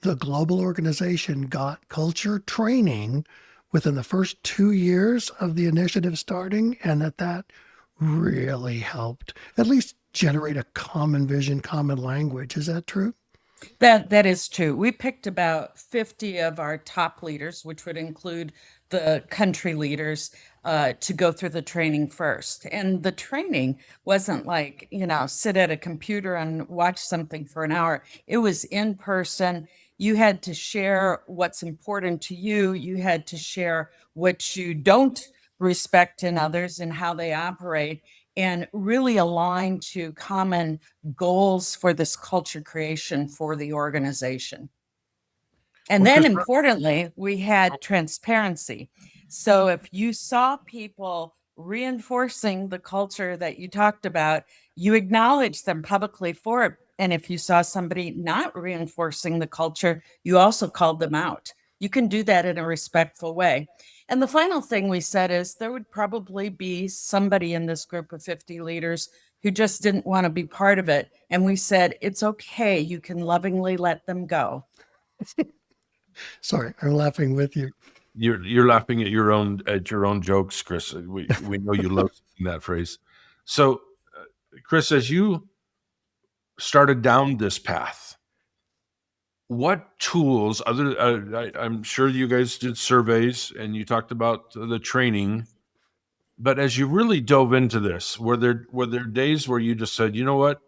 the global organization got culture training within the first 2 years of the initiative starting, and that really helped at least generate a common vision, common language. Is that true? That is true. We picked about 50 of our top leaders, which would include the country leaders, to go through the training first. And the training wasn't like, sit at a computer and watch something for an hour. It was in person. You had to share what's important to you. You had to share what you don't respect in others and how they operate, and really align to common goals for this culture creation for the organization. And Well, then Kris, importantly, we had transparency. So if you saw people reinforcing the culture that you talked about, you acknowledged them publicly for it. And if you saw somebody not reinforcing the culture, you also called them out. You can do that in a respectful way. And the final thing we said is there would probably be somebody in this group of 50 leaders who just didn't want to be part of it. And we said, it's okay. You can lovingly let them go. Sorry, I'm laughing with you. you're laughing at your own jokes, Kris. We know you love that phrase. So, Kris, as you started down this path, what tools other I'm sure you guys did surveys and you talked about the training, but as you really dove into this, were there days where you just said, you know what,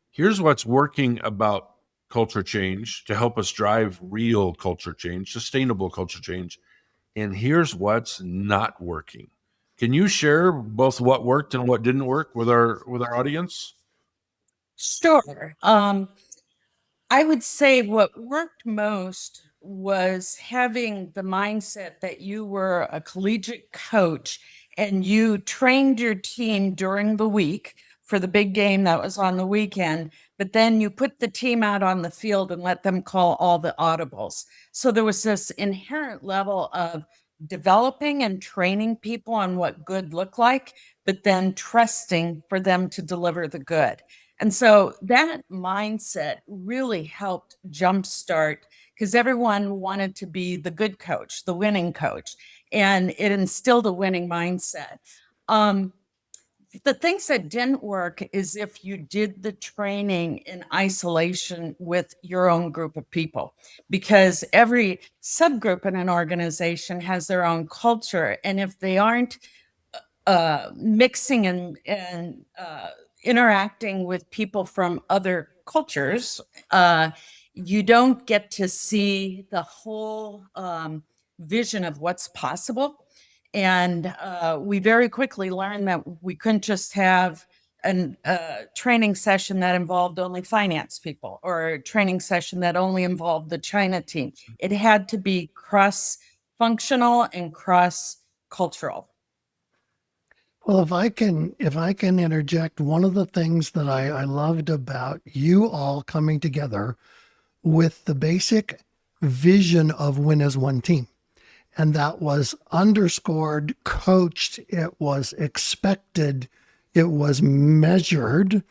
here's what's working about culture change to help us drive real culture change, sustainable culture change, and here's what's not working? Can you share both what worked and what didn't work with our audience? Sure. I would say what worked most was having the mindset that you were a collegiate coach and you trained your team during the week for the big game that was on the weekend, but then you put the team out on the field and let them call all the audibles. So there was this inherent level of developing and training people on what good looked like, but then trusting for them to deliver the good. And so that mindset really helped jumpstart, because everyone wanted to be the good coach, the winning coach, and it instilled a winning mindset. Um, the things that didn't work is if you did the training in isolation with your own group of people, because every subgroup in an organization has their own culture. And if they aren't mixing and interacting with people from other cultures, you don't get to see the whole vision of what's possible. And we very quickly learned that we couldn't just have a training session that involved only finance people or a training session that only involved the China team. It had to be cross functional and cross cultural. Well, if I can interject, one of the things that I loved about you all coming together with the basic vision of win as one team. And that was underscored, coached, it was expected, it was measured.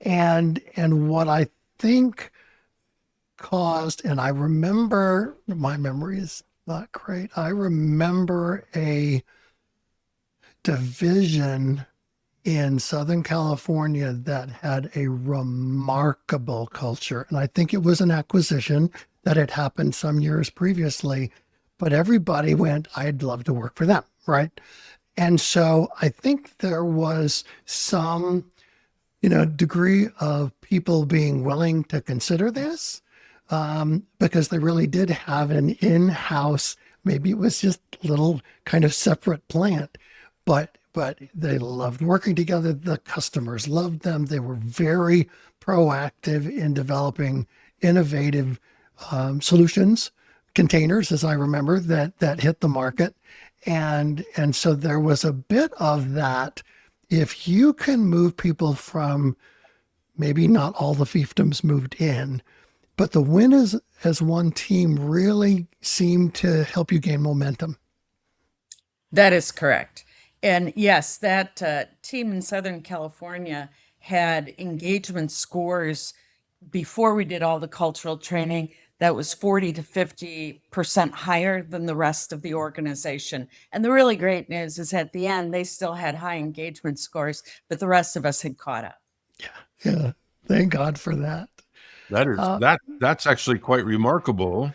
And what I think caused, and I remember, my memory is not great. I remember a division in Southern California that had a remarkable culture. And I think it was an acquisition that had happened some years previously, but everybody went, I'd love to work for them, right? And so I think there was some, degree of people being willing to consider this, because they really did have an in-house, maybe it was just a little kind of separate plant, but they loved working together. The customers loved them. They were very proactive in developing innovative solutions, containers, as I remember, that hit the market. And so there was a bit of that. If you can move people from, maybe not all the fiefdoms moved in, but the win as one team really seemed to help you gain momentum. That is correct. And yes, that team in Southern California had engagement scores before we did all the cultural training that was 40 to 50% higher than the rest of the organization. And the really great news is at the end, they still had high engagement scores, but the rest of us had caught up. Yeah. Thank God for that. That's actually quite remarkable.